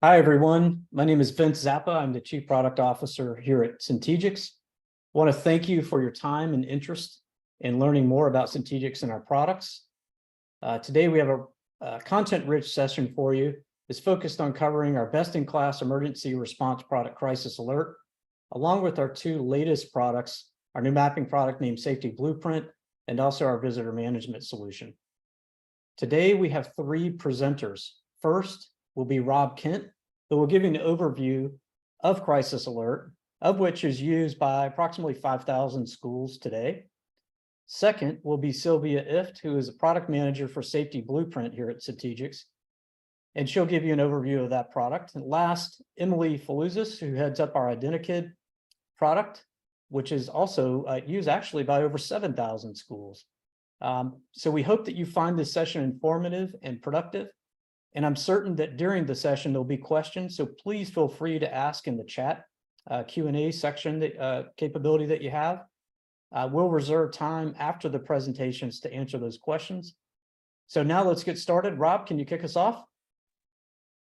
Hi, everyone. My name is Vince Zappa. I'm the Chief Product Officer here at CENTEGIX. I want to thank you for your time and interest in learning more about CENTEGIX and our products. Today, we have a content-rich session for you. It's focused on covering our best-in-class emergency response product, CrisisAlert, along with our two latest products, our new mapping product named Safety Blueprint, and also our visitor management solution. Today, we have three presenters. First will be Rob Kent, who will give you an overview of CrisisAlert, of which is used by approximately 5,000 schools today. Second will be Sylvia Ift, who is a product manager for Safety Blueprint here at CENTEGIX, and she'll give you an overview of that product. And last, Emily Faluzis, who heads up our Identikid product, which is also used actually by over 7,000 schools. So we hope that you find this session informative and productive. And I'm certain that during the session, there'll be questions. So please feel free to ask in the chat Q&A section capability that you have. We'll reserve time after the presentations to answer those questions. So now let's get started. Rob, can you kick us off?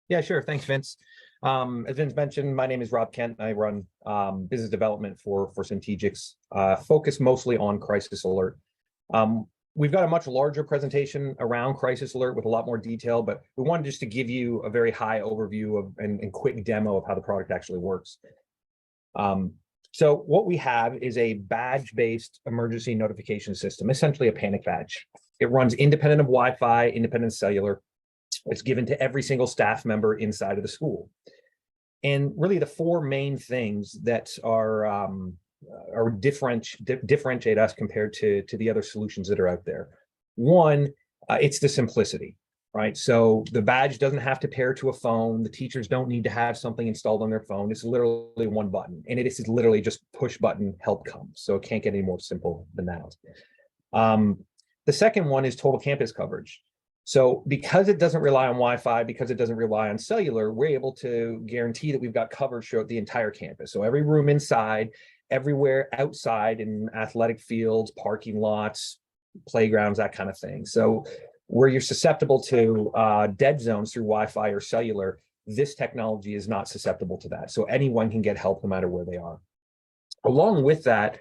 Yeah, sure. Thanks, Vince. As Vince mentioned, my name is Rob Kent. I run business development for CENTEGIX, focused mostly on CrisisAlert. We've got a much larger presentation around CrisisAlert with a lot more detail, but we wanted just to give you a very high overview of and quick demo of how the product actually works. So what we have is a badge-based emergency notification system, essentially a panic badge. It runs independent of Wi-Fi, independent of cellular. It's given to every single staff member inside of the school. And really the four main things that differentiate us compared to the other solutions that are out there. One, it's the simplicity, right? So the badge doesn't have to pair to a phone. The teachers don't need to have something installed on their phone. It's literally one button, and it is literally just push button help comes. So it can't get any more simple than that. The second one is total campus coverage. So because it doesn't rely on Wi-Fi, because it doesn't rely on cellular, we're able to guarantee that we've got coverage throughout the entire campus. So every room inside, everywhere outside in athletic fields, parking lots, playgrounds, that kind of thing. So where you're susceptible to dead zones through Wi-Fi or cellular, this technology is not susceptible to that. So anyone can get help no matter where they are. Along with that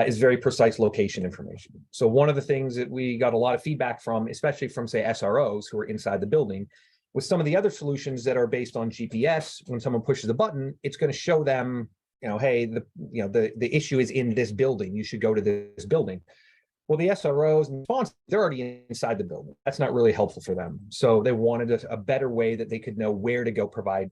is very precise location information. So one of the things that we got a lot of feedback from, especially from, say, SROs who are inside the building, with some of the other solutions that are based on GPS, when someone pushes a button, it's going to show them, hey, the issue is in this building. You should go to this building. Well, the SROs and sponsors, they're already inside the building. That's not really helpful for them. So they wanted a better way that they could know where to go provide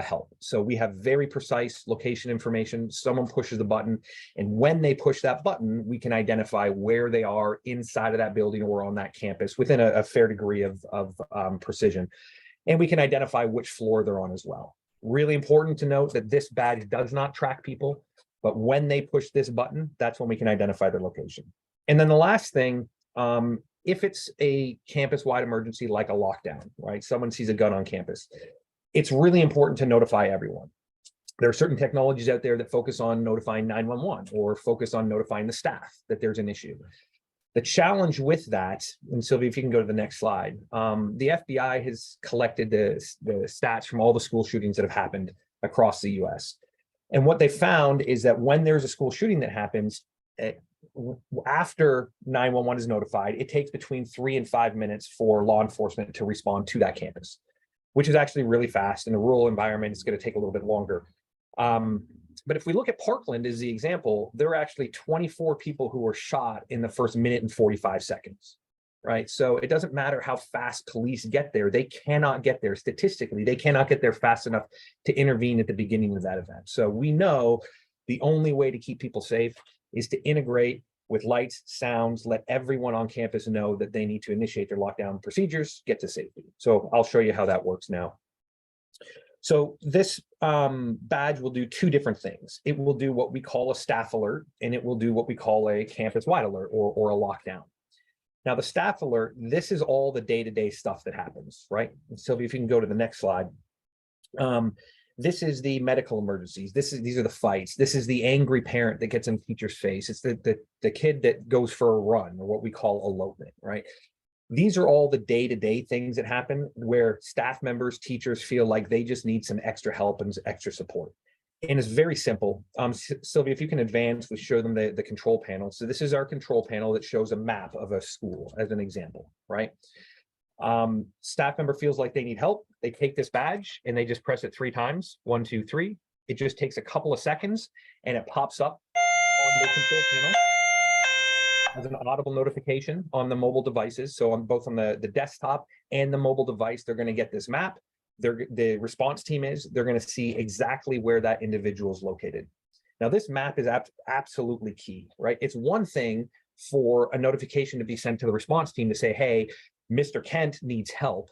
help. So we have very precise location information. Someone pushes the button, and when they push that button, we can identify where they are inside of that building or on that campus within a fair degree of precision. And we can identify which floor they're on as well. Really important to note that this badge does not track people, but when they push this button, that's when we can identify their location. And then the last thing, if it's a campus-wide emergency like a lockdown, right? Someone sees a gun on campus, it's really important to notify everyone. There are certain technologies out there that focus on notifying 911 or focus on notifying the staff that there's an issue. The challenge with that, and Sylvia, if you can go to the next slide, the FBI has collected the stats from all the school shootings that have happened across the US. And what they found is that when there's a school shooting that happens, after 911 is notified, it takes between 3 and 5 minutes for law enforcement to respond to that campus, which is actually really fast. In a rural environment, it's going to take a little bit longer. But if we look at Parkland as the example, there are actually 24 people who were shot in the first minute and 45 seconds, right? So it doesn't matter how fast police get there. They cannot get there statistically. They cannot get there fast enough to intervene at the beginning of that event. So we know the only way to keep people safe is to integrate with lights, sounds, let everyone on campus know that they need to initiate their lockdown procedures, get to safety. So I'll show you how that works now. So this badge will do two different things. It will do what we call a staff alert, and it will do what we call a campus-wide alert or a lockdown. Now, the staff alert, this is all the day-to-day stuff that happens, right? And Sylvia, if you can go to the next slide. This is the medical emergencies. These are the fights. This is the angry parent that gets in the teacher's face. It's the kid that goes for a run, or what we call elopement, right? These are all the day-to-day things that happen where staff members, teachers feel like they just need some extra help and extra support. And it's very simple. Sylvia, if you can advance, we show them the control panel. So this is our control panel that shows a map of a school as an example, right? Staff member feels like they need help. They take this badge and they just press it 3 times, 1, 2, 3. It just takes a couple of seconds and it pops up on the control panel as an audible notification on the mobile devices. So on both on the desktop and the mobile device, they're going to get this map. The response team they're going to see exactly where that individual is located. Now, this map is absolutely key, right? It's one thing for a notification to be sent to the response team to say, hey, Mr. Kent needs help,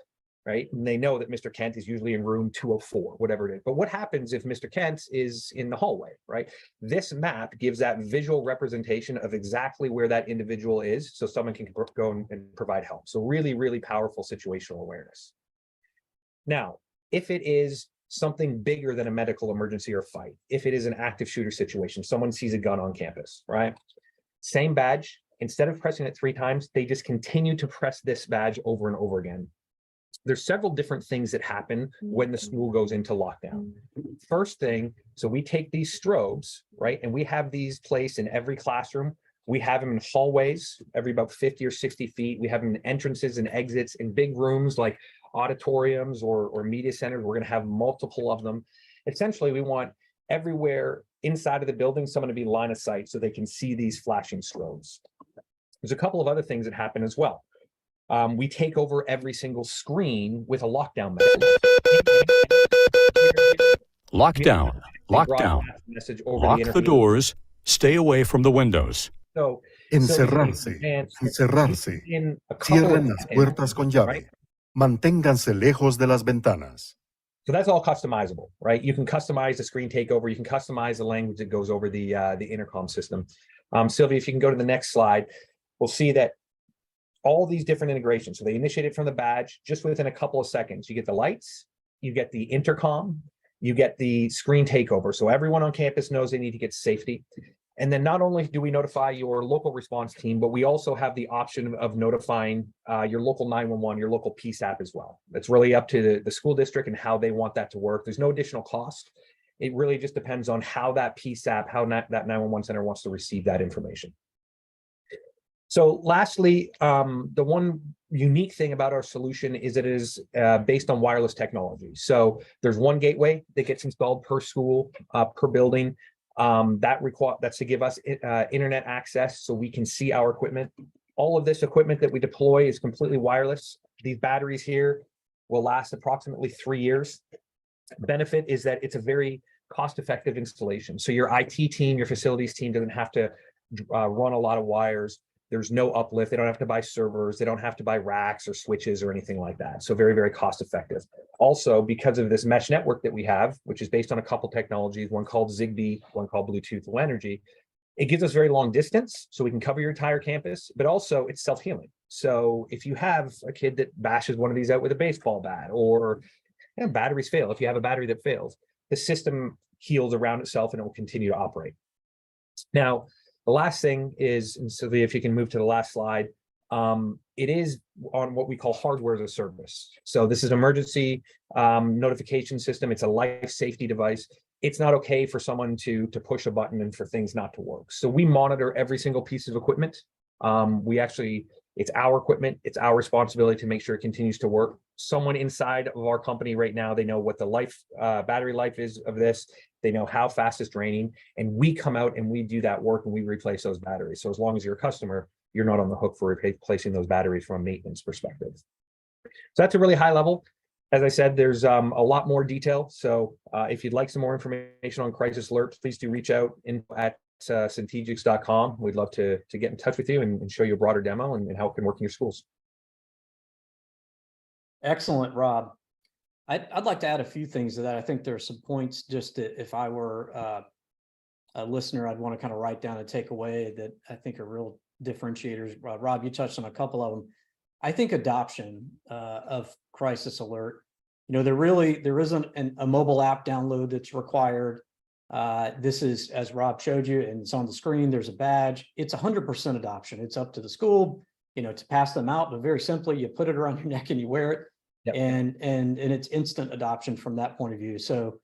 right? And they know that Mr. Kent is usually in room 204, whatever it is. But what happens if Mr. Kent is in the hallway, right? This map gives that visual representation of exactly where that individual is, so someone can go and provide help. So really, really powerful situational awareness. Now, if it is something bigger than a medical emergency or fight, if it is an active shooter situation, someone sees a gun on campus, right? Same badge, instead of pressing it 3 times, they just continue to press this badge over and over again. There's several different things that happen when the school goes into lockdown. First thing, so we take these strobes, right? And we have these placed in every classroom. We have them in hallways every about 50 or 60 feet. We have them in entrances and exits in big rooms like auditoriums or media centers. We're going to have multiple of them. Essentially, we want everywhere inside of the building someone to be line of sight so they can see these flashing strobes. There's a couple of other things that happen as well. We take over every single screen with a lockdown message. Lockdown, lockdown, lock the doors, stay away from the windows. So, Encerrarse, encerrarse, cierren las puertas con llave, right? Manténganse lejos de las ventanas. So that's all customizable, right? You can customize the screen takeover. You can customize the language that goes over the intercom system. Sylvia, if you can go to the next slide, we'll see that all these different integrations. So they initiate it from the badge just within a couple of seconds. You get the lights, you get the intercom, you get the screen takeover. So everyone on campus knows they need to get safety. And then not only do we notify your local response team, but we also have the option of notifying your local 911, your local PSAP as well. It's really up to the school district and how they want that to work. There's no additional cost. It really just depends on how that PSAP, how that 911 center wants to receive that information. So lastly, the one unique thing about our solution is it is based on wireless technology. So there's one gateway that gets installed per school, per building. That's to give us internet access so we can see our equipment. All of this equipment that we deploy is completely wireless. These batteries here will last approximately 3 years. The benefit is that it's a very cost-effective installation. So your IT team, your facilities team doesn't have to run a lot of wires. There's no uplift. They don't have to buy servers. They don't have to buy racks or switches or anything like that. So very, very cost effective. Also, because of this mesh network that we have, which is based on a couple technologies, one called Zigbee, one called Bluetooth Low Energy, it gives us very long distance so we can cover your entire campus, but also it's self-healing. So if you have a kid that bashes one of these out with a baseball bat, or batteries fail, if you have a battery that fails, the system heals around itself and it will continue to operate. Now, the last thing is, and Sylvia, if you can move to the last slide, it is on what we call hardware as a service. So this is an emergency notification system. It's a life safety device. It's not okay for someone to push a button and for things not to work. So we monitor every single piece of equipment. It's our equipment. It's our responsibility to make sure it continues to work. Someone inside of our company right now, they know what the battery life is of this. They know how fast it's draining, and we come out and we do that work and we replace those batteries. So as long as you're a customer, you're not on the hook for replacing those batteries from a maintenance perspective. So that's a really high level. As I said, there's a lot more detail. So if you'd like some more information on Crisis Alert, please do reach out at CENTEGIX.com. We'd love to get in touch with you and show you a broader demo and how it can work in your schools. Excellent, Rob. I'd like to add a few things to that. I think there are some points just that if I were a listener, I'd want to kind of write down and take away that I think are real differentiators. Rob, you touched on a couple of them. I think adoption of Crisis Alert, there isn't a mobile app download that's required. This is, as Rob showed you, and it's on the screen, there's a badge. It's 100% adoption. It's up to the school. to pass them out, but very simply, you put it around your neck and you wear it. Yep. And it's instant adoption from that point of view. So,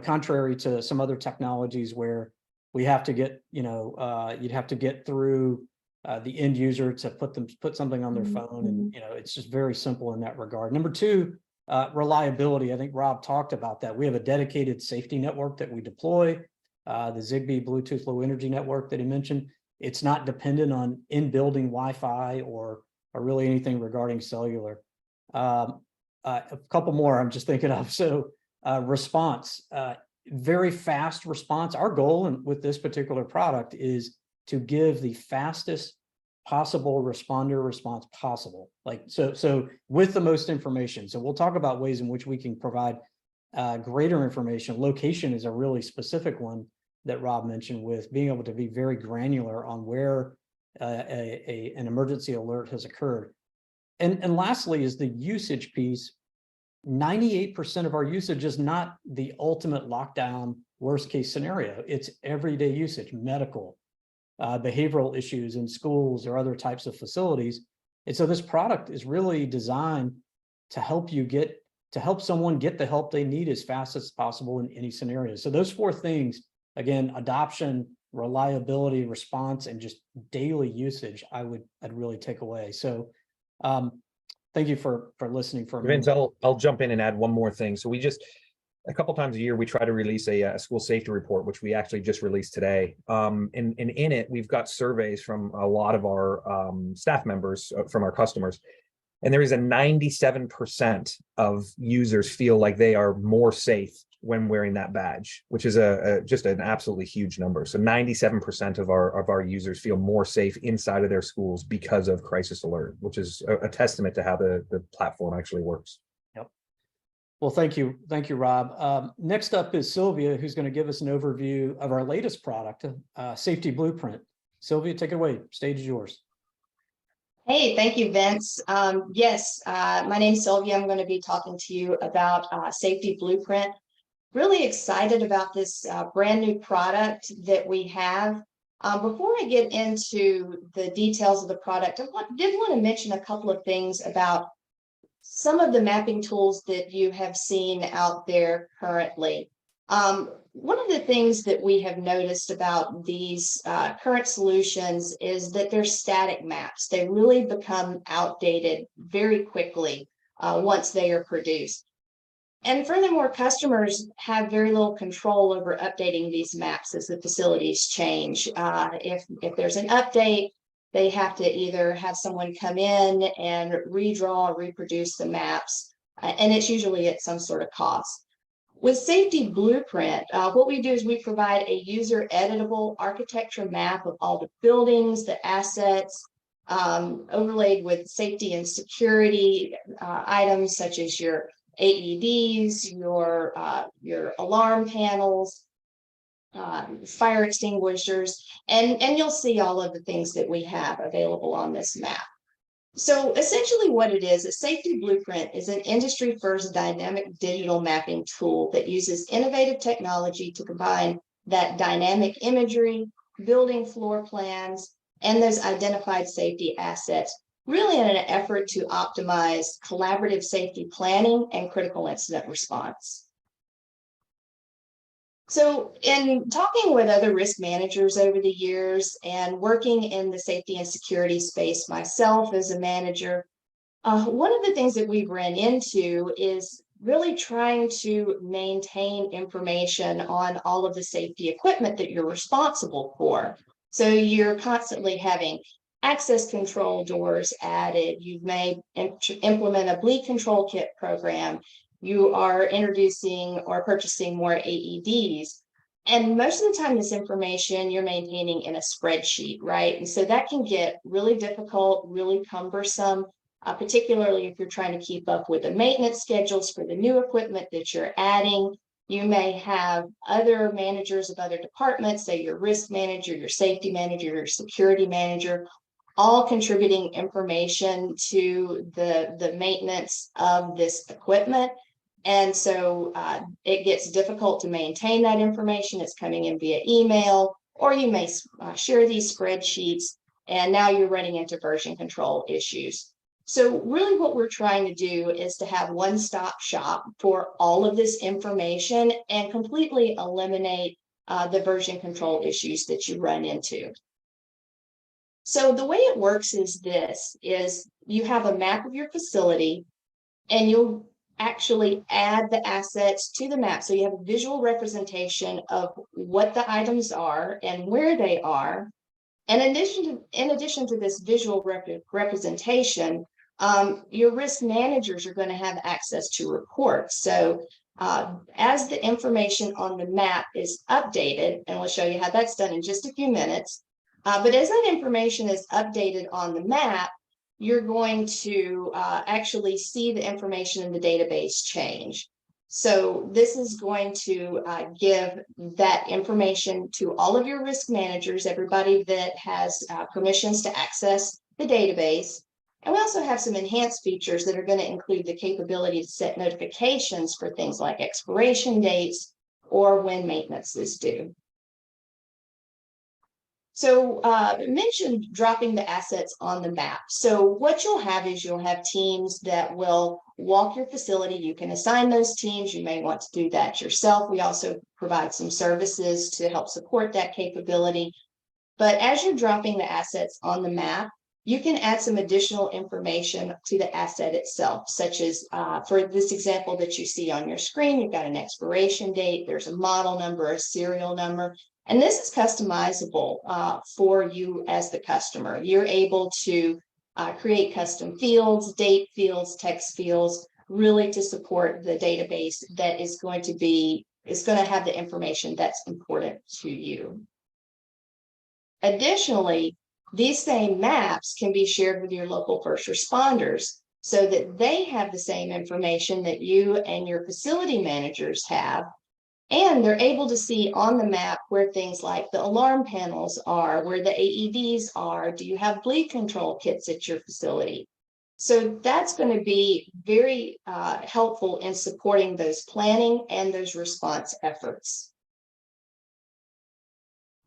contrary to some other technologies where we have to get, you'd have to get through the end user to put something on their phone, and it's just very simple in that regard. Number two, reliability. I think Rob talked about that. We have a dedicated safety network that we deploy, the Zigbee Bluetooth Low Energy network that he mentioned. It's not dependent on in-building Wi-Fi or really anything regarding cellular. A couple more I'm just thinking of. So response, very fast response. Our goal with this particular product is to give the fastest possible responder response possible. So with the most information. So we'll talk about ways in which we can provide greater information. Location is a really specific one that Rob mentioned, with being able to be very granular on where an emergency alert has occurred. And lastly is the usage piece. 98% of our usage is not the ultimate lockdown worst case scenario. It's everyday usage, medical, behavioral issues in schools or other types of facilities. And so this product is really designed to help someone get the help they need as fast as possible in any scenario. So those four things, again, adoption, reliability, response, and just daily usage, I'd really take away. So thank you for listening for a Vince, minute. I'll jump in and add one more thing. So a couple times a year, we try to release a school safety report, which we actually just released today. And in it, we've got surveys from a lot of our staff members, from our customers. And there is a 97% of users feel like they are more safe when wearing that badge, which is just an absolutely huge number. So 97% of our users feel more safe inside of their schools because of Crisis Alert, which is a testament to how the platform actually works. Yep. Well, thank you, Rob. Next up is Sylvia, who's going to give us an overview of our latest product, Safety Blueprint. Sylvia, take it away. Stage is yours. Hey, thank you, Vince. Yes, my name's Sylvia. I'm going to be talking to you about Safety Blueprint. Really excited about this brand new product that we have. Before I get into the details of the product, I did want to mention a couple of things about some of the mapping tools that you have seen out there currently. One of the things that we have noticed about these current solutions is that they're static maps. They really become outdated very quickly once they are produced. And furthermore, customers have very little control over updating these maps as the facilities change. If there's an update, they have to either have someone come in and redraw or reproduce the maps, and it's usually at some sort of cost. With Safety Blueprint, what we do is we provide a user editable architecture map of all the buildings, the assets, overlaid with safety and security items such as your AEDs, your alarm panels, fire extinguishers, and you'll see all of the things that we have available on this map. So essentially what it is, a Safety Blueprint is an industry-first dynamic digital mapping tool that uses innovative technology to combine that dynamic imagery, building floor plans, and those identified safety assets, really in an effort to optimize collaborative safety planning and critical incident response. So in talking with other risk managers over the years and working in the safety and security space myself as a manager, one of the things that we've run into is really trying to maintain information on all of the safety equipment that you're responsible for. So you're constantly having access control doors added. You may implement a bleed control kit program. You are introducing or purchasing more AEDs. And most of the time, this information you're maintaining in a spreadsheet, right? And so that can get really difficult, really cumbersome, particularly if you're trying to keep up with the maintenance schedules for the new equipment that you're adding. You may have other managers of other departments, say your risk manager, your safety manager, your security manager, all contributing information to the maintenance of this equipment. And so it gets difficult to maintain that information. It's coming in via email, or you may share these spreadsheets and now you're running into version control issues. So really what we're trying to do is to have one-stop shop for all of this information and completely eliminate the version control issues that you run into. So the way it works is this, is you have a map of your facility and you'll actually add the assets to the map. So you have a visual representation of what the items are and where they are. And in addition to this visual representation, your risk managers are going to have access to reports. So as the information on the map is updated, and we'll show you how that's done in just a few minutes, but as that information is updated on the map, you're going to actually see the information in the database change. So this is going to give that information to all of your risk managers, everybody that has permissions to access the database. And we also have some enhanced features that are going to include the capability to set notifications for things like expiration dates or when maintenance is due. So mentioned dropping the assets on the map. So what you'll have is you'll have teams that will walk your facility. You can assign those teams. You may want to do that yourself. We also provide some services to help support that capability. But as you're dropping the assets on the map, you can add some additional information to the asset itself, such as for this example that you see on your screen, you've got an expiration date, there's a model number, a serial number. And this is customizable for you as the customer. You're able to create custom fields, date fields, text fields, really to support the database that is going to have the information that's important to you. Additionally, these same maps can be shared with your local first responders so that they have the same information that you and your facility managers have. And they're able to see on the map where things like the alarm panels are, where the AEDs are. Do you have bleed control kits at your facility? So that's going to be very helpful in supporting those planning and those response efforts.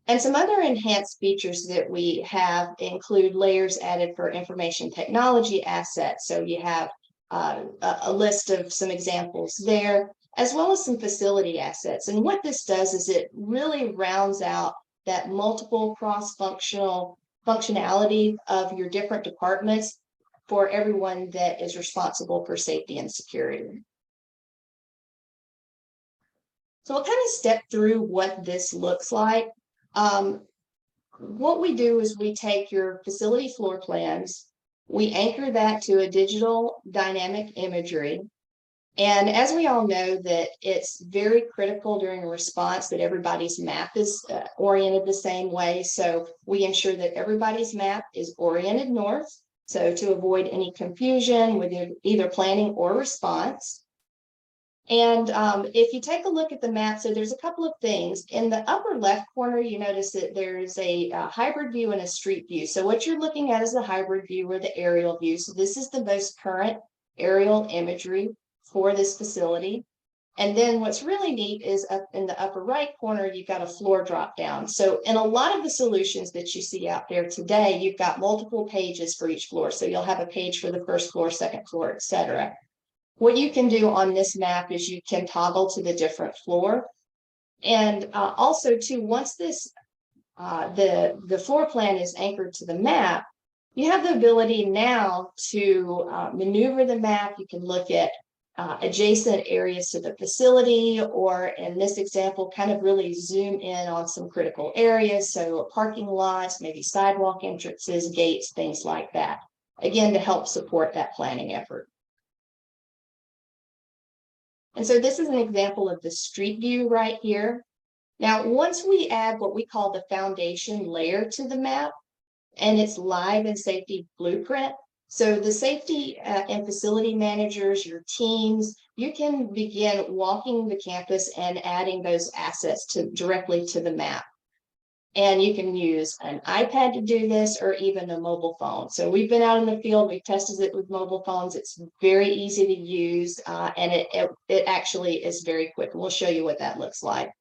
And some other enhanced features that we have include layers added for information technology assets. So you have a list of some examples there, as well as some facility assets. And what this does is it really rounds out that multiple cross-functional functionality of your different departments for everyone that is responsible for safety and security. So we'll kind of step through what this looks like. What we do is we take your facility floor plans, we anchor that to a digital dynamic imagery. And as we all know that it's very critical during a response that everybody's map is oriented the same way. So we ensure that everybody's map is oriented north. So to avoid any confusion with either planning or response. And if you take a look at the map, so there's a couple of things. In the upper left corner, you notice that there's a hybrid view and a street view. So what you're looking at is the hybrid view or the aerial view. So this is the most current aerial imagery for this facility. And then what's really neat is up in the upper right corner, you've got a floor drop down. So in a lot of the solutions that you see out there today, you've got multiple pages for each floor. So you'll have a page for the first floor, second floor, etc. What you can do on this map is you can toggle to the different floor. And also too, once this the floor plan is anchored to the map, you have the ability now to maneuver the map. You can look at adjacent areas to the facility, or in this example, kind of really zoom in on some critical areas. So parking lots, maybe sidewalk entrances, gates, things like that. Again, to help support that planning effort. And so this is an example of the street view right here. Now, once we add what we call the foundation layer to the map, and it's live and safety blueprint, so the safety and facility managers, your teams, you can begin walking the campus and adding those assets directly to the map. And you can use an iPad to do this, or even a mobile phone. So we've been out in the field, we've tested it with mobile phones. It's very easy to use, and it actually is very quick. We'll show you what that looks like.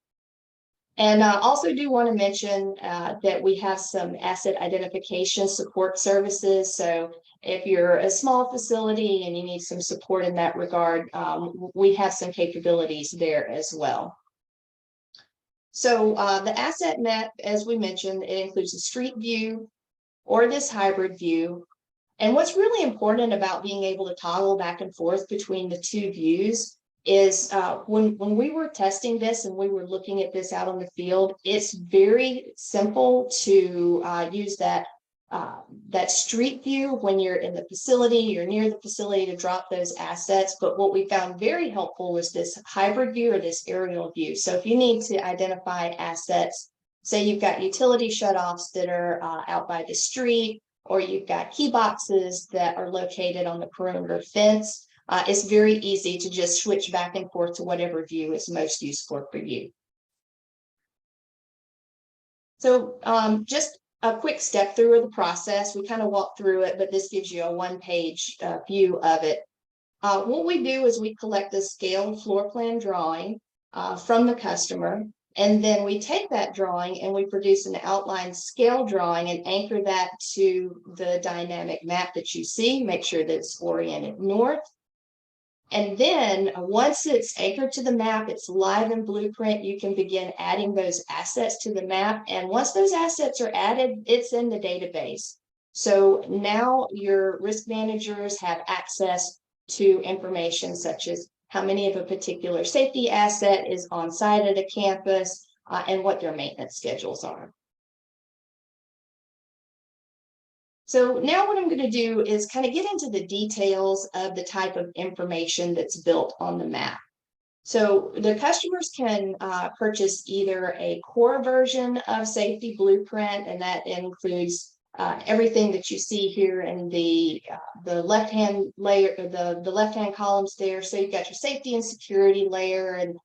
And I also do want to mention that we have some asset identification support services. So if you're a small facility and you need some support in that regard, we have some capabilities there as well. So the asset map, as we mentioned, it includes a street view or this hybrid view. And what's really important about being able to toggle back and forth between the two views is when we were testing this and we were looking at this out on the field, it's very simple to use that street view when you're in the facility, you're near the facility to drop those assets. But what we found very helpful was this hybrid view or this aerial view. So if you need to identify assets, say you've got utility shutoffs that are out by the street, or you've got key boxes that are located on the perimeter fence, it's very easy to just switch back and forth to whatever view is most useful for you. So just a quick step through of the process. We kind of walk through it, but this gives you a one-page view of it. What we do is we collect a scaled floor plan drawing from the customer, and then we take that drawing and we produce an outline scale drawing and anchor that to the dynamic map that you see. Make sure that it's oriented north. And then once it's anchored to the map, it's live in Blueprint, you can begin adding those assets to the map. And once those assets are added, it's in the database. So now your risk managers have access to information such as how many of a particular safety asset is on site at a campus, and what their maintenance schedules are. So now what I'm going to do is kind of get into the details of the type of information that's built on the map. So the customers can purchase either a core version of Safety Blueprint, and that includes everything that you see here in the left-hand layer, the left-hand columns there. So you've got your safety and security layer, and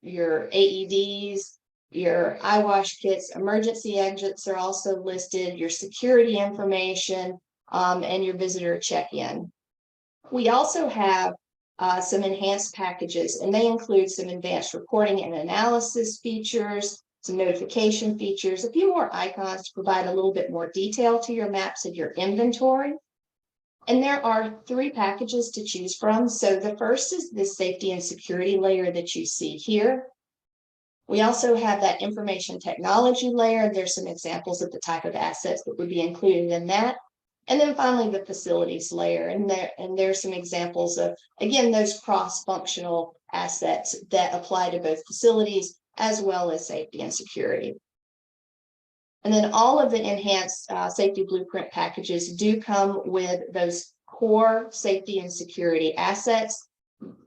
your AEDs, your eyewash kits, emergency exits are also listed, your security information, and your visitor check-in. We also have some enhanced packages, and they include some advanced reporting and analysis features, some notification features, a few more icons to provide a little bit more detail to your maps and your inventory. And there are 3 packages to choose from. So the first is the safety and security layer that you see here. We also have that information technology layer. There's some examples of the type of assets that would be included in that. And then finally, the facilities layer. And there's some examples of, again, those cross-functional assets that apply to both facilities as well as safety and security. And then all of the enhanced Safety Blueprint packages do come with those core safety and security assets,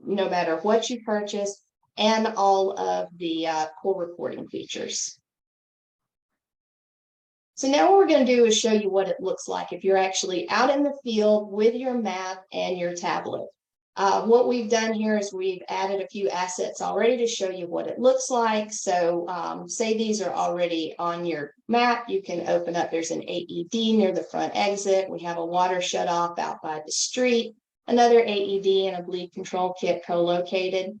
no matter what you purchase, and all of the core reporting features. So now what we're going to do is show you what it looks like if you're actually out in the field with your map and your tablet. What we've done here is we've added a few assets already to show you what it looks like. So say these are already on your map, you can open up, there's an AED near the front exit. We have a water shutoff out by the street, another AED and a bleed control kit co-located.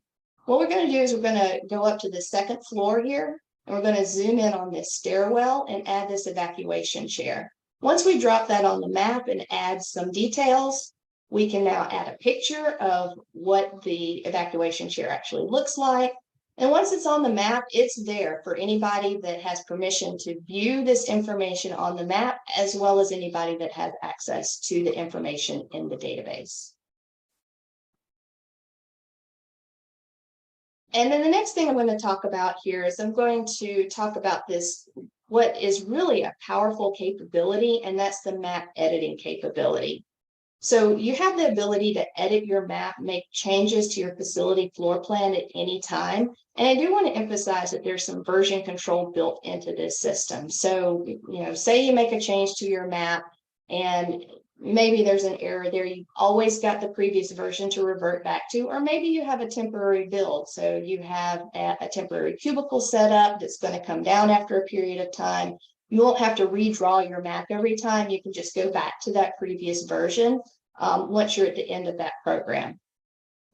What we're going to do is we're going to go up to the 2nd floor here, and we're going to zoom in on this stairwell and add this evacuation chair. Once we drop that on the map and add some details, we can now add a picture of what the evacuation chair actually looks like. And once it's on the map, it's there for anybody that has permission to view this information on the map, as well as anybody that has access to the information in the database. And then the next thing I'm going to talk about here is I'm going to talk about this, what is really a powerful capability, and that's the map editing capability. So you have the ability to edit your map, make changes to your facility floor plan at any time. And I do want to emphasize that there's some version control built into this system. So, say you make a change to your map and maybe there's an error there. You've always got the previous version to revert back to, or maybe you have a temporary build. So you have a temporary cubicle set up that's going to come down after a period of time. You won't have to redraw your map every time. You can just go back to that previous version once you're at the end of that program.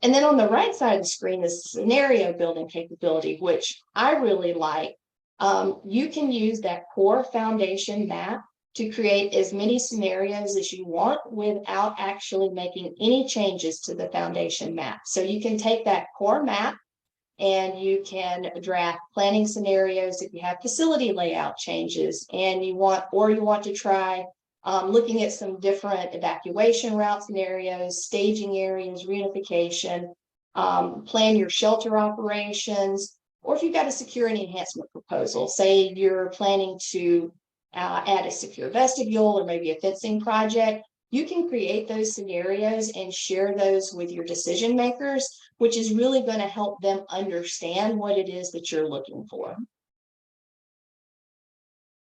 And then on the right side of the screen is scenario building capability, which I really like. You can use that core foundation map to create as many scenarios as you want without actually making any changes to the foundation map. So you can take that core map and you can draft planning scenarios if you have facility layout changes and you want to try looking at some different evacuation route scenarios, staging areas, reunification, plan your shelter operations, or if you've got a security enhancement proposal, say you're planning to add a secure vestibule or maybe a fencing project, you can create those scenarios and share those with your decision makers, which is really going to help them understand what it is that you're looking for.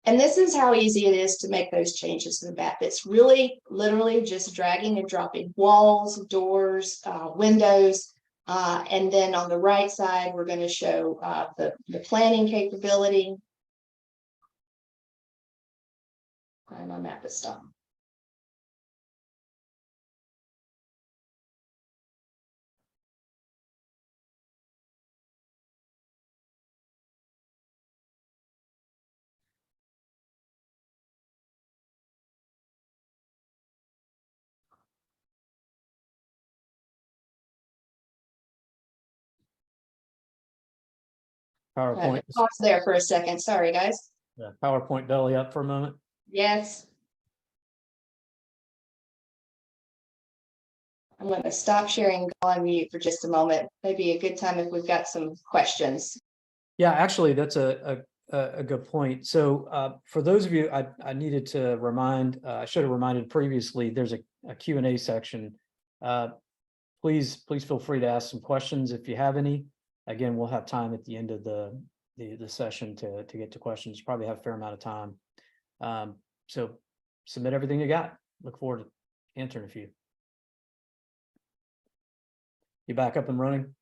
And this is how easy it is to make those changes to the map. It's really literally just dragging and dropping walls, doors, windows. And then on the right side, we're going to show the planning capability. My map is stopped. PowerPoint. Pause there for a second. Sorry, guys. Yeah, PowerPoint belly up for a moment. Yes. I'm going to stop sharing and go on mute for just a moment. Maybe a good time if we've got some questions. Yeah, actually, that's a good point. So for those of you, I needed to remind, I should have reminded previously, there's a Q&A section. Please feel free to ask some questions if you have any. Again, we'll have time at the end of the session to get to questions. Probably have a fair amount of time. So submit everything you got. Look forward to answering a few. You back up and running?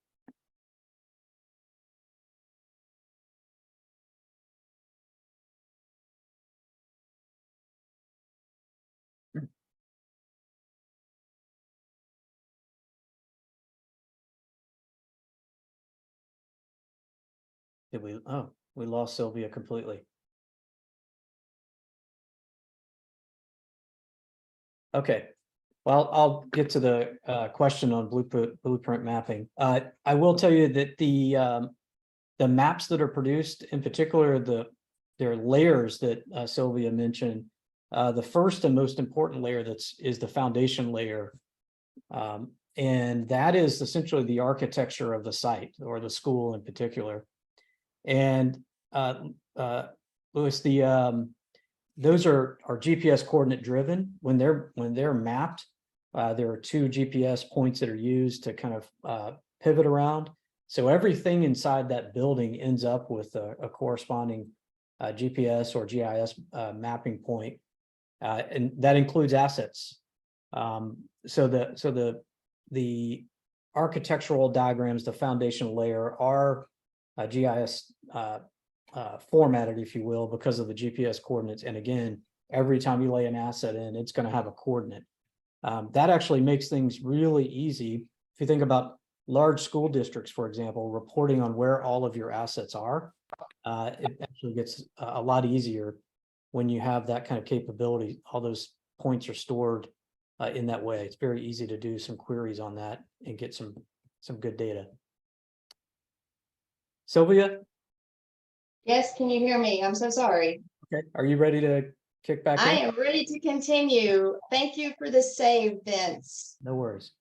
Did we? Oh, we lost Sylvia completely. Okay. Well, I'll get to the question on blueprint mapping. I will tell you that the maps that are produced, in particular, their layers that Sylvia mentioned, the first and most important layer is the foundation layer. And that is essentially the architecture of the site or the school in particular. And Louis, those are GPS coordinate driven. When they're mapped, there are 2 GPS points that are used to kind of pivot around. So everything inside that building ends up with a corresponding GPS or GIS mapping point, and that includes assets. So the architectural diagrams, the foundation layer, are GIS formatted, if you will, because of the GPS coordinates. And again, every time you lay an asset in, it's going to have a coordinate. That actually makes things really easy. If you think about large school districts, for example, reporting on where all of your assets are, it actually gets a lot easier when you have that kind of capability. All those points are stored in that way. It's very easy to do some queries on that and get some good data. Sylvia? Yes, can you hear me? I'm so sorry. Okay, are you ready to kick back in? I am ready to continue. Thank you for the save, Vince. No worries.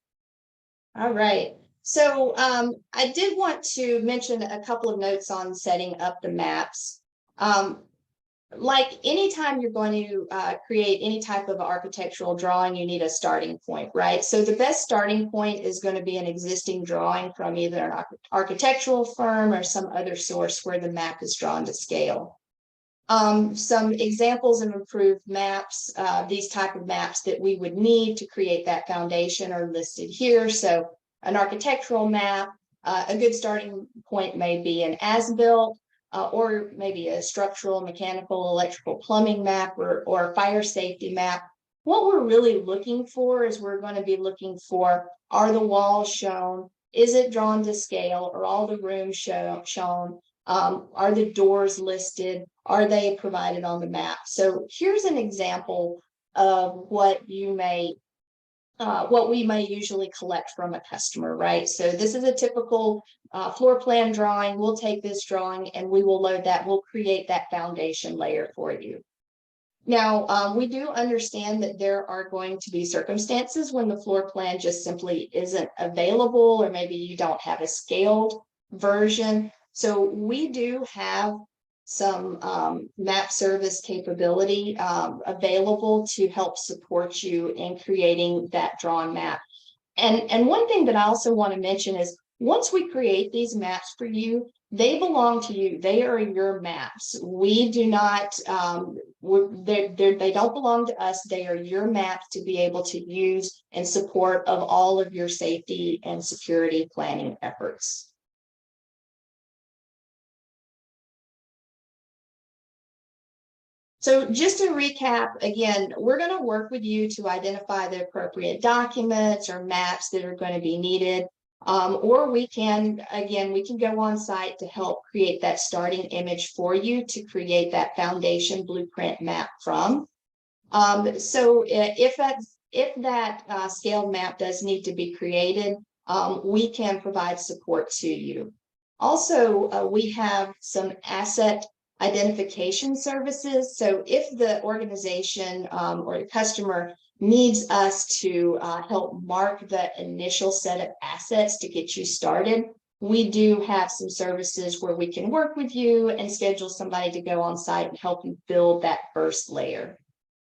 All right. So I did want to mention a couple of notes on setting up the maps. Like anytime you're going to create any type of architectural drawing, you need a starting point, right? So the best starting point is going to be an existing drawing from either an architectural firm or some other source where the map is drawn to scale. Some examples of improved maps, these type of maps that we would need to create that foundation are listed here. So an architectural map, a good starting point may be an as-built, or maybe a structural, mechanical, electrical, plumbing map, or a fire safety map. What we're really looking for is we're going to be looking for, are the walls shown? Is it drawn to scale? Are all the rooms shown? Are the doors listed? Are they provided on the map? So here's an example of what we may usually collect from a customer, right? So this is a typical floor plan drawing. We'll take this drawing and we will load that. We'll create that foundation layer for you. Now, we do understand that there are going to be circumstances when the floor plan just simply isn't available, or maybe you don't have a scaled version. So we do have some map service capability available to help support you in creating that drawn map. And one thing that I also want to mention is once we create these maps for you, they belong to you. They are your maps. We do not, they don't belong to us. They are your maps to be able to use in support of all of your safety and security planning efforts. So just to recap, again, we're going to work with you to identify the appropriate documents or maps that are going to be needed. Or we can go on site to help create that starting image for you to create that foundation blueprint map from. So if that scaled map does need to be created, we can provide support to you. Also, we have some asset identification services. So if the organization or the customer needs us to help mark the initial set of assets to get you started, we do have some services where we can work with you and schedule somebody to go on site and help you build that first layer.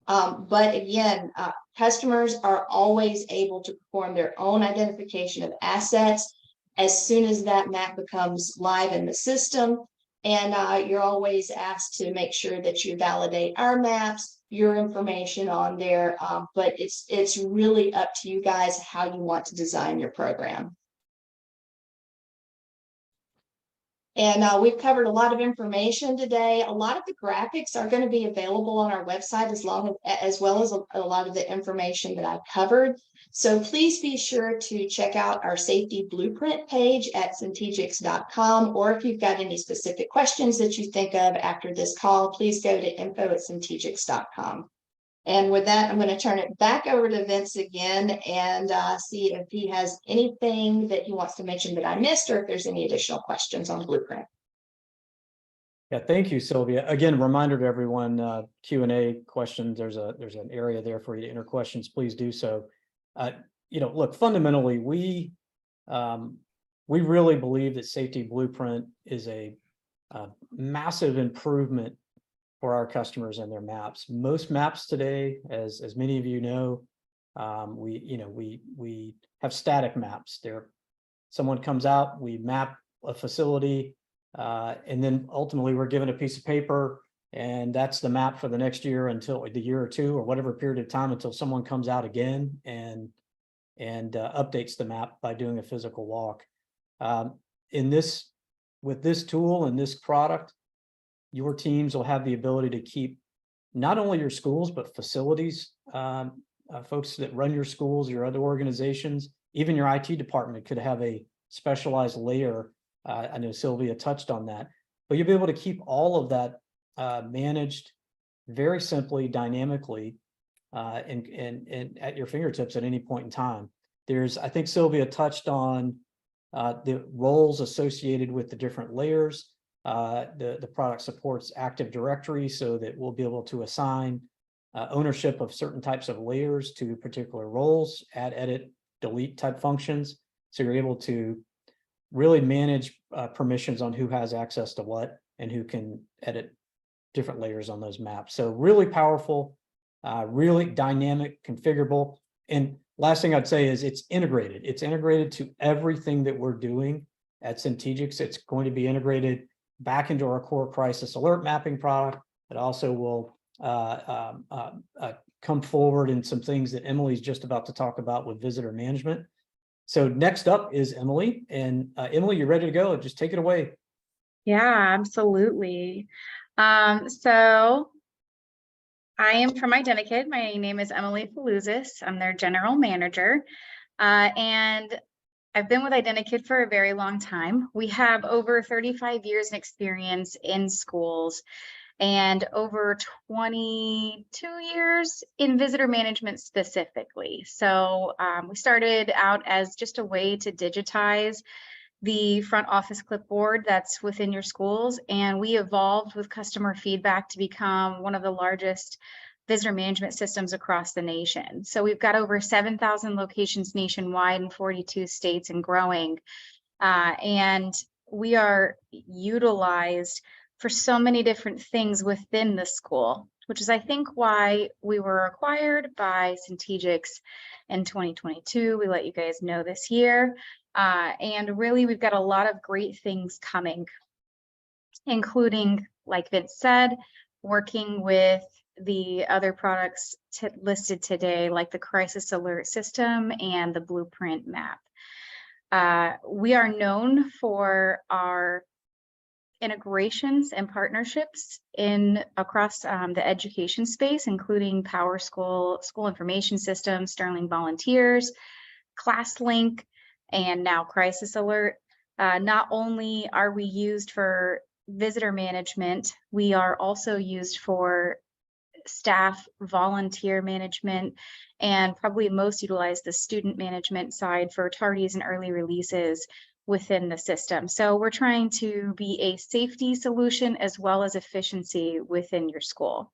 But again, customers are always able to perform their own identification of assets as soon as that map becomes live in the system. And you're always asked to make sure that you validate our maps, your information on there. But it's really up to you guys how you want to design your program. And we've covered a lot of information today. A lot of the graphics are going to be available on our website as well as a lot of the information that I've covered. So please be sure to check out our safety blueprint page at CENTEGIX.com, or if you've got any specific questions that you think of after this call, please go to info@CENTEGIX.com. And with that, I'm going to turn it back over to Vince again and see if he has anything that he wants to mention that I missed, or if there's any additional questions on Blueprint. Yeah, thank you, Sylvia. Again, reminder to everyone, Q&A questions, there's an area there for you to enter questions, please do so. Look, fundamentally, we really believe that Safety Blueprint is a massive improvement for our customers and their maps. Most maps today, as many of you know, we have static maps. Someone comes out, we map a facility, and then ultimately we're given a piece of paper, and that's the map for the next year until the year or two or whatever period of time until someone comes out again and updates the map by doing a physical walk. With this tool and this product, your teams will have the ability to keep not only your schools, but facilities, folks that run your schools, your other organizations, even your IT department could have a specialized layer. I know Sylvia touched on that, but you'll be able to keep all of that managed very simply, dynamically, and at your fingertips at any point in time. I think Sylvia touched on the roles associated with the different layers. The product supports Active Directory so that we'll be able to assign ownership of certain types of layers to particular roles, add, edit, delete type functions. So you're able to really manage permissions on who has access to what and who can edit different layers on those maps. So really powerful, really dynamic, configurable. And last thing I'd say is it's integrated. It's integrated to everything that we're doing at CENTEGIX. It's going to be integrated back into our core crisis alert mapping product. It also will come forward in some things that Emily's just about to talk about with visitor management. So next up is Emily, and Emily, you're ready to go. Just take it away. Yeah, absolutely. So I am from Identikit. My name is Emily Faluzis. I'm their general manager. And I've been with Identikid for a very long time. We have over 35 years in experience in schools and over 22 years in visitor management specifically. So we started out as just a way to digitize the front office clipboard that's within your schools, and we evolved with customer feedback to become one of the largest visitor management systems across the nation. So we've got over 7,000 locations nationwide in 42 states and growing. And we are utilized for so many different things within the school, which is, I think, why we were acquired by CENTEGIX in 2022. We let you guys know this year. And really, we've got a lot of great things coming, including, like Vince said, working with the other products listed today, like the crisis alert system and the blueprint map. We are known for our integrations and partnerships across the education space, including PowerSchool, School Information System, Sterling Volunteers, ClassLink, and now Crisis Alert. Not only are we used for visitor management, we are also used for staff volunteer management, and probably most utilized the student management side for tardies and early releases within the system. So we're trying to be a safety solution as well as efficiency within your school.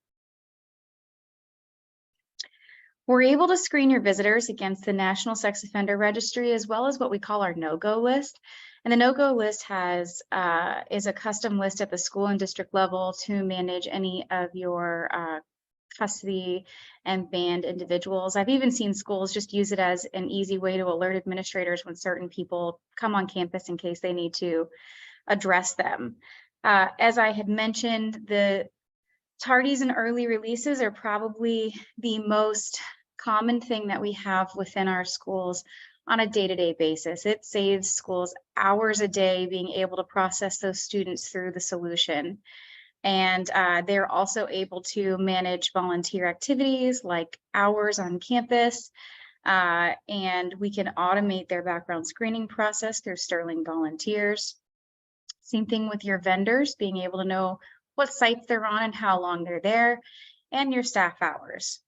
We're able to screen your visitors against the National Sex Offender Registry, as well as what we call our no-go list. And the no-go list is a custom list at the school and district level to manage any of your custody and banned individuals. I've even seen schools just use it as an easy way to alert administrators when certain people come on campus in case they need to address them. As I had mentioned, the tardies and early releases are probably the most common thing that we have within our schools on a day-to-day basis. It saves schools hours a day being able to process those students through the solution. And they're also able to manage volunteer activities like hours on campus. And we can automate their background screening process through Sterling Volunteers. Same thing with your vendors, being able to know what sites they're on and how long they're there, and your staff hours.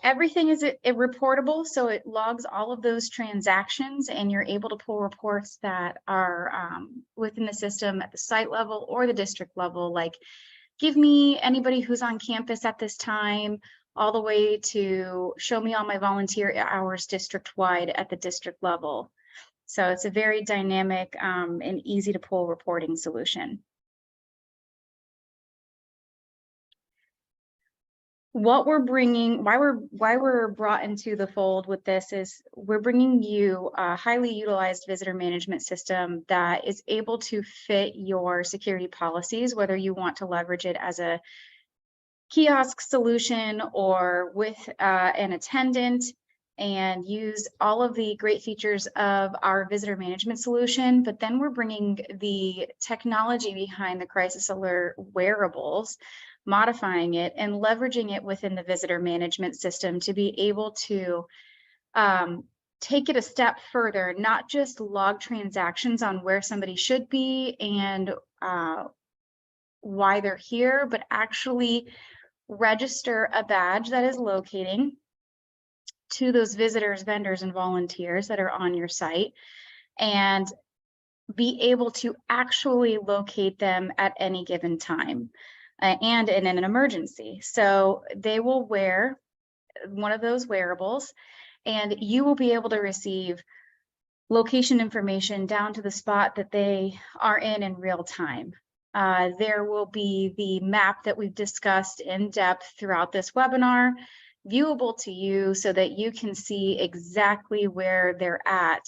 Everything is reportable, so it logs all of those transactions, and you're able to pull reports that are within the system at the site level or the district level, like give me anybody who's on campus at this time, all the way to show me all my volunteer hours district-wide at the district level. So it's a very dynamic and easy to pull reporting solution. What we're bringing, why we're brought into the fold with this is we're bringing you a highly utilized visitor management system that is able to fit your security policies, whether you want to leverage it as a kiosk solution or with an attendant, and use all of the great features of our visitor management solution. But then we're bringing the technology behind the Crisis Alert wearables, modifying it and leveraging it within the visitor management system to be able to take it a step further, not just log transactions on where somebody should be and why they're here, but actually register a badge that is locating to those visitors, vendors, and volunteers that are on your site, and be able to actually locate them at any given time. And in an emergency. So they will wear one of those wearables, and you will be able to receive location information down to the spot that they are in real time. There will be the map that we've discussed in depth throughout this webinar, viewable to you so that you can see exactly where they're at.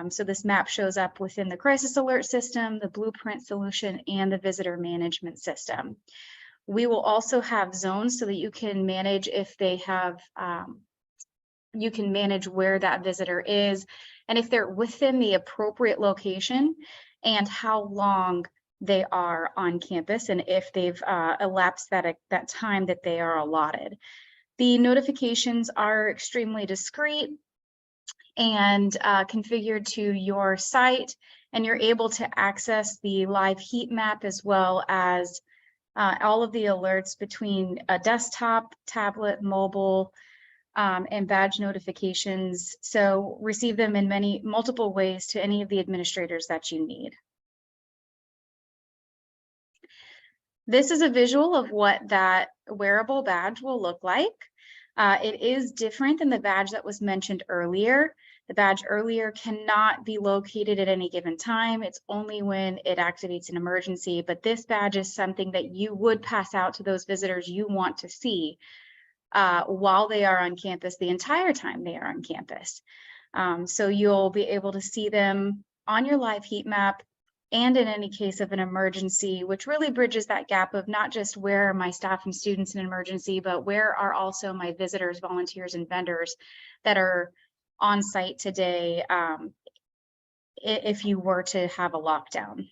So this map shows up within the Crisis Alert system, the Blueprint solution, and the Visitor Management system. We will also have zones so that you can manage if they have, you can manage where that visitor is, and if they're within the appropriate location, and how long they are on campus, and if they've elapsed that time that they are allotted. The notifications are extremely discreet, and configured to your site, and you're able to access the live heat map as well as all of the alerts between a desktop, tablet, mobile, and badge notifications. So receive them in multiple ways to any of the administrators that you need. This is a visual of what that wearable badge will look like. It is different than the badge that was mentioned earlier. The badge earlier cannot be located at any given time. It's only when it activates an emergency, but this badge is something that you would pass out to those visitors you want to see while they are on campus, the entire time they are on campus. So you'll be able to see them on your live heat map and in any case of an emergency, which really bridges that gap of not just where are my staff and students in an emergency, but where are also my visitors, volunteers, and vendors that are on site today if you were to have a lockdown.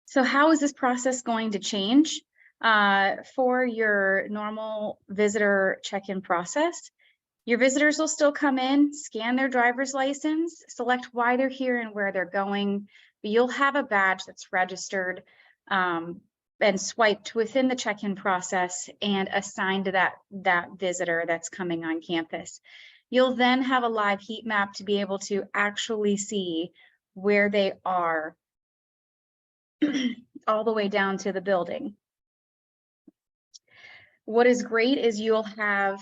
So how is this process going to change? For your normal visitor check-in process, your visitors will still come in, scan their driver's license, select why they're here and where they're going, but you'll have a badge that's registered and swiped within the check-in process and assigned to that visitor that's coming on campus. You'll then have a live heat map to be able to actually see where they are all the way down to the building. What is great is you'll have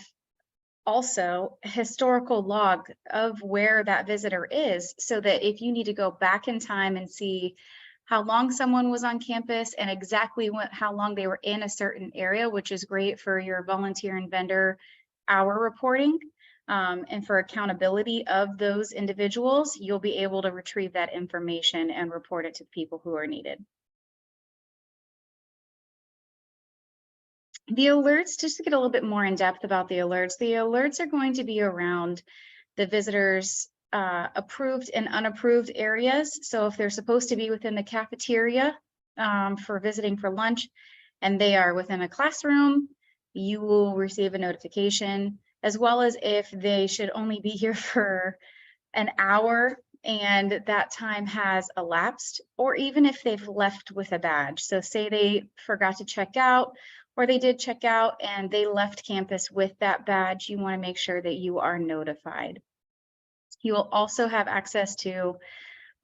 also a historical log of where that visitor is, so that if you need to go back in time and see how long someone was on campus and exactly how long they were in a certain area, which is great for your volunteer and vendor hour reporting and for accountability of those individuals, you'll be able to retrieve that information and report it to people who are needed. The alerts, just to get a little bit more in depth about the alerts are going to be around the visitors' approved and unapproved areas. So if they're supposed to be within the cafeteria for visiting for lunch and they are within a classroom, you will receive a notification, as well as if they should only be here for an hour and that time has elapsed, or even if they've left with a badge. So say they forgot to check out, or they did check out and they left campus with that badge, you want to make sure that you are notified. You will also have access to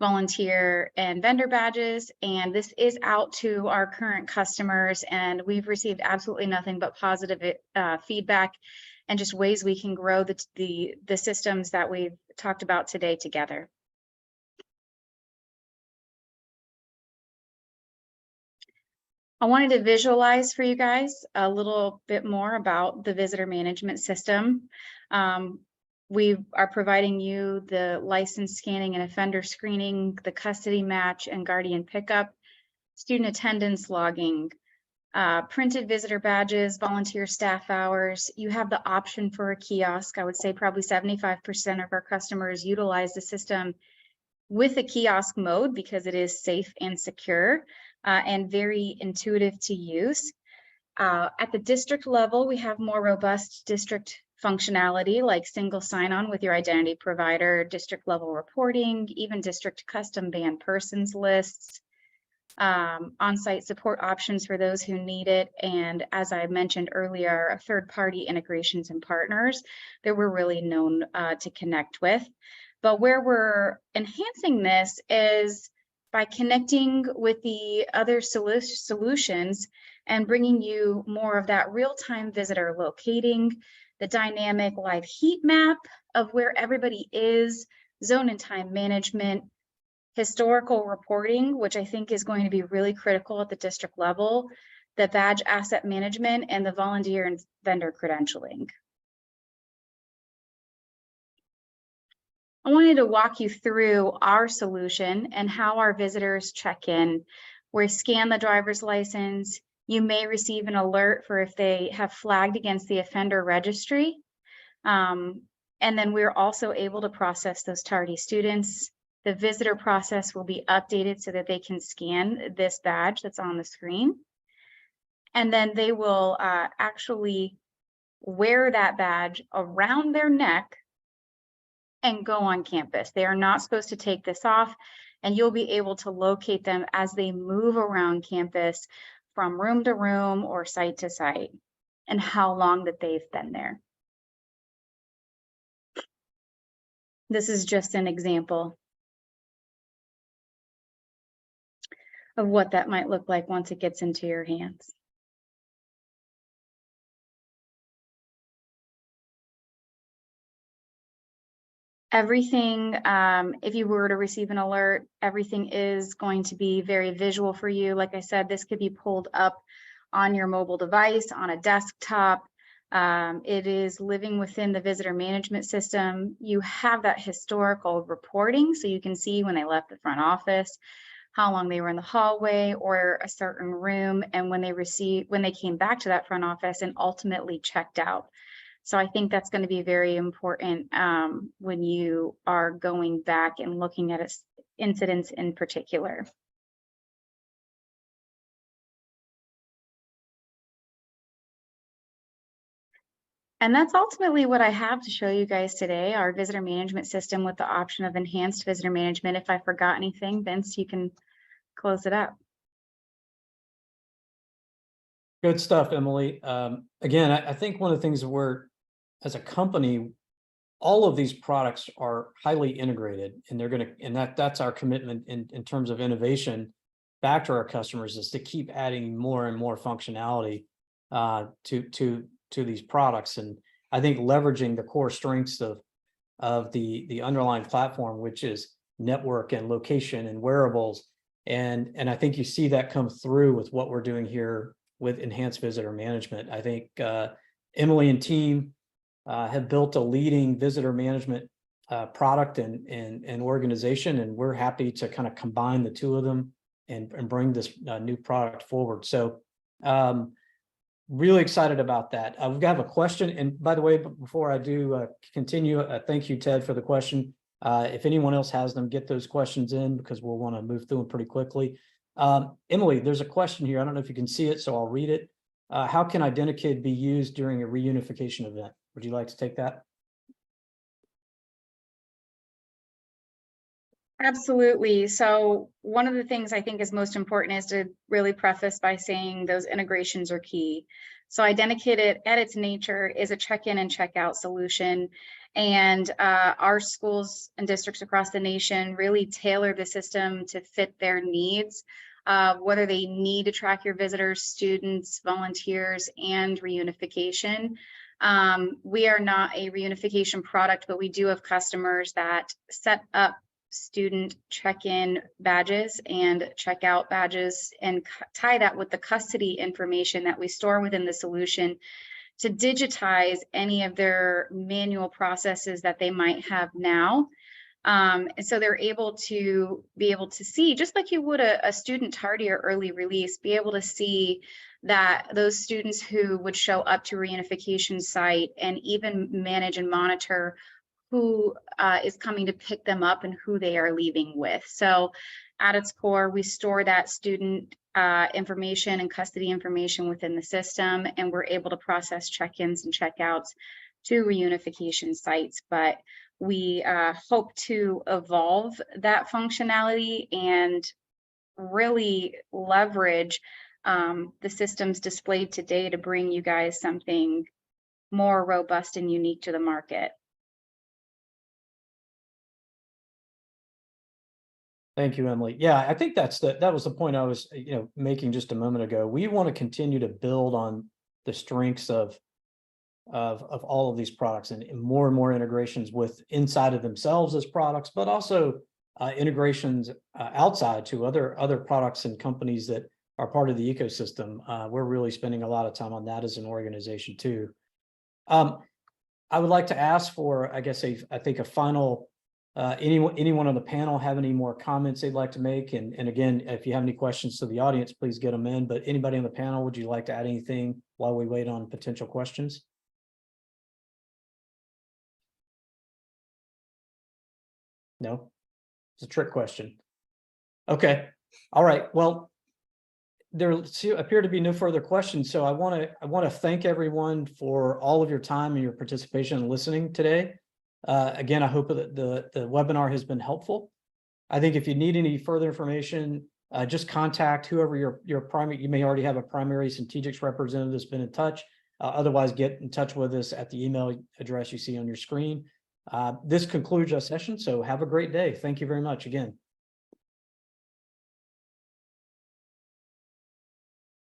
volunteer and vendor badges, and this is out to our current customers, and we've received absolutely nothing but positive feedback and just ways we can grow the systems that we've talked about today together. I wanted to visualize for you guys a little bit more about the visitor management system. We are providing you the license scanning and offender screening, the custody match and guardian pickup, student attendance logging, printed visitor badges, volunteer staff hours. You have the option for a kiosk. I would say probably 75% of our customers utilize the system with a kiosk mode because it is safe and secure and very intuitive to use. At the district level, we have more robust district functionality like single sign-on with your identity provider, district level reporting, even district custom banned persons lists, on-site support options for those who need it, and as I mentioned earlier, third-party integrations and partners that we're really known to connect with. But where we're enhancing this is by connecting with the other solutions and bringing you more of that real-time visitor locating, the dynamic live heat map of where everybody is, zone and time management, historical reporting, which I think is going to be really critical at the district level, the badge asset management, and the volunteer and vendor credentialing. I wanted to walk you through our solution and how our visitors check in. We scan the driver's license. You may receive an alert for if they have flagged against the offender registry. And then we're also able to process those tardy students. The visitor process will be updated so that they can scan this badge that's on the screen. And then they will actually wear that badge around their neck and go on campus. They are not supposed to take this off, and you'll be able to locate them as they move around campus from room to room or site to site, and how long that they've been there. This is just an example of what that might look like once it gets into your hands. Everything, if you were to receive an alert, everything is going to be very visual for you. Like I said, this could be pulled up on your mobile device, on a desktop. It is living within the visitor management system. You have that historical reporting, so you can see when they left the front office, how long they were in the hallway or a certain room, and when they came back to that front office and ultimately checked out. So I think that's going to be very important when you are going back and looking at incidents in particular. And that's ultimately what I have to show you guys today, our visitor management system with the option of enhanced visitor management. If I forgot anything, Vince, you can close it up. Good stuff, Emily. Again, I think one of the things that we're, as a company, all of these products are highly integrated, and they're going to, and that's our commitment in terms of innovation back to our customers, is to keep adding more and more functionality to these products. And I think leveraging the core strengths of the underlying platform, which is network and location and wearables. And I think you see that come through with what we're doing here with enhanced visitor management. I think Emily and team have built a leading visitor management product and organization, and we're happy to kind of combine the two of them and bring this new product forward. So really excited about that. We have a question, and by the way, before I do continue, thank you, Ted, for the question. If anyone else has them, get those questions in, because we'll want to move through them pretty quickly. Emily, there's a question here. I don't know if you can see it, so I'll read it. How can Identikid be used during a reunification event? Would you like to take that? Absolutely. So one of the things I think is most important is to really preface by saying those integrations are key. So Identikid at its nature is a check-in and check-out solution. And our schools and districts across the nation really tailor the system to fit their needs, whether they need to track your visitors, students, volunteers, and reunification. We are not a reunification product, but we do have customers that set up student check-in badges and check-out badges and tie that with the custody information that we store within the solution to digitize any of their manual processes that they might have now. And so they're able to see, just like you would a student tardy or early release, be able to see that those students who would show up to reunification site and even manage and monitor who is coming to pick them up and who they are leaving with. So at its core, we store that student information and custody information within the system, and we're able to process check-ins and check-outs to reunification sites. But we hope to evolve that functionality and really leverage the systems displayed today to bring you guys something more robust and unique to the market. Thank you, Emily. Yeah, I think that was the point I was making just a moment ago. We want to continue to build on the strengths of all of these products and more integrations with inside of themselves as products, but also integrations outside to other products and companies that are part of the ecosystem. We're really spending a lot of time on that as an organization too. I would like to ask for, I guess, I think a final. Anyone on the panel have any more comments they'd like to make? And again, if you have any questions to the audience, please get them in. But anybody on the panel, would you like to add anything while we wait on potential questions? No, it's a trick question. Okay. All right. Well, there appear to be no further questions, so I want to thank everyone for all of your time and your participation and listening today. Again, I hope that the webinar has been helpful. I think if you need any further information, just contact whoever your primary, you may already have a primary CENTEGIX representative that's been in touch. Otherwise, get in touch with us at the email address you see on your screen. This concludes our session, so have a great day. Thank you very much again.